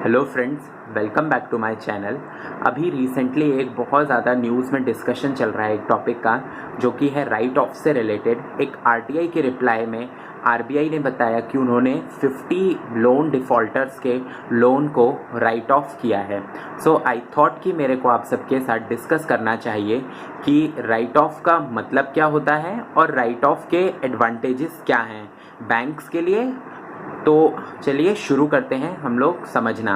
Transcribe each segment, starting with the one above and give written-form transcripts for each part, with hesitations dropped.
Hello friends, welcome back to my channel. अभी recently एक बहुत ज़्यादा न्यूज़ में डिस्कशन चल रहा है एक टॉपिक का, जो कि है राइट ऑफ से रिलेटेड। एक आरटीआई के रिप्लाई में आरबीआई ने बताया कि उन्होंने 50 लोन डिफ़ॉल्टर्स के लोन को राइट ऑफ किया है। सो आई थॉट कि मेरे को आप सबके साथ डिस्कस करना चाहिए कि राइट ऑफ का मतलब क्या होता है और राइट ऑफ के एडवांटेजेस क्या हैं बैंक्स के लिए। तो चलिए शुरू करते हैं हम लोग समझना।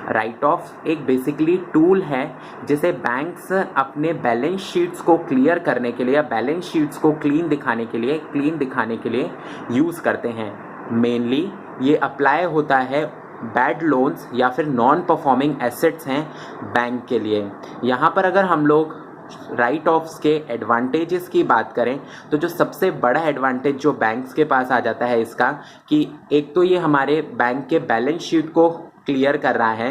राइट ऑफ एक बेसिकली टूल है जिसे बैंक्स अपने बैलेंस शीट्स को क्लियर करने के लिए या बैलेंस शीट्स को क्लीन दिखाने के लिए यूज़ करते हैं। मेनली ये अप्लाई होता है बैड लोन्स या फिर नॉन परफॉर्मिंग एसेट्स हैं बैंक के लिए। यहाँ पर अगर हम लोग राइट ऑफ्स के एडवांटेजेस की बात करें तो जो सबसे बड़ा एडवांटेज जो बैंक्स के पास आ जाता है इसका, कि एक तो ये हमारे बैंक के बैलेंस शीट को क्लियर कर रहा है।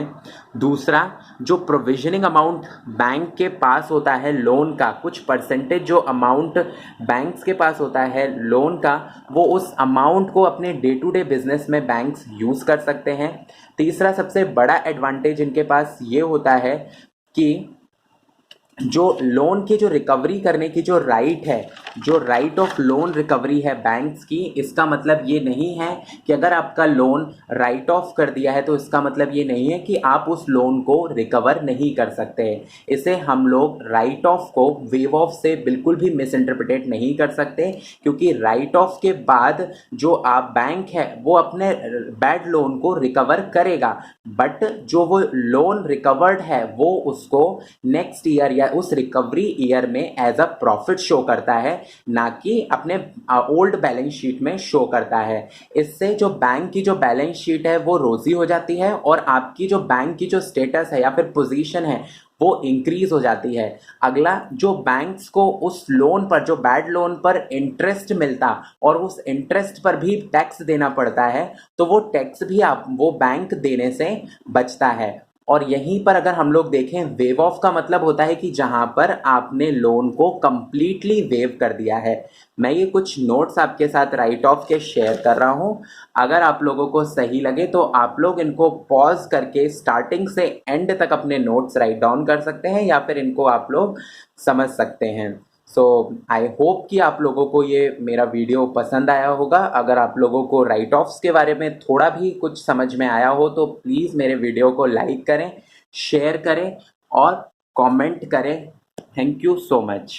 दूसरा, जो प्रोविजनिंग अमाउंट बैंक के पास होता है लोन का, कुछ परसेंटेज जो अमाउंट बैंक्स के पास होता है लोन का, वो उस अमाउंट को अपने डे टू डे बिजनेस में बैंक्स यूज़ कर सकते हैं। तीसरा सबसे बड़ा एडवांटेज इनके पास ये होता है कि जो लोन की जो रिकवरी करने की जो राइट है, जो राइट ऑफ लोन रिकवरी है बैंक्स की, इसका मतलब ये नहीं है कि अगर आपका लोन राइट ऑफ कर दिया है तो इसका मतलब ये नहीं है कि आप उस लोन को रिकवर नहीं कर सकते। इसे हम लोग राइट ऑफ को वेव ऑफ से बिल्कुल भी मिस इंटरप्रिटेट नहीं कर सकते, क्योंकि राइट ऑफ के बाद जो आप बैंक है वो अपने बैड लोन को रिकवर करेगा, बट जो वो लोन रिकवर्ड है वो उसको नेक्स्ट ईयर या उस रिकवरी ईयर में एज अ प्रॉफिट शो करता है, ना कि अपने ओल्ड बैलेंस शीट में शो करता है। इससे जो बैंक की जो बैलेंस शीट है वो रोजी हो जाती है और आपकी जो बैंक की जो स्टेटस है या फिर पोजीशन है वो इंक्रीज हो जाती है। अगला, जो बैंक्स को उस लोन पर, जो बैड लोन पर इंटरेस्ट मिलता और उस इंटरेस्ट पर भी टैक्स देना पड़ता है, तो वो टैक्स भी वो बैंक देने से बचता है। और यहीं पर अगर हम लोग देखें, वेव ऑफ का मतलब होता है कि जहां पर आपने लोन को कंप्लीटली वेव कर दिया है। मैं ये कुछ नोट्स आपके साथ राइट ऑफ के शेयर कर रहा हूं। अगर आप लोगों को सही लगे तो आप लोग इनको पॉज करके स्टार्टिंग से एंड तक अपने नोट्स राइट डाउन कर सकते हैं या फिर इनको आप लोग समझ सकते हैं। सो आई होप कि आप लोगों को ये मेरा वीडियो पसंद आया होगा। अगर आप लोगों को राइट ऑफ्स के बारे में थोड़ा भी कुछ समझ में आया हो तो प्लीज़ मेरे वीडियो को लाइक करें, शेयर करें और कमेंट करें। Thank you so much.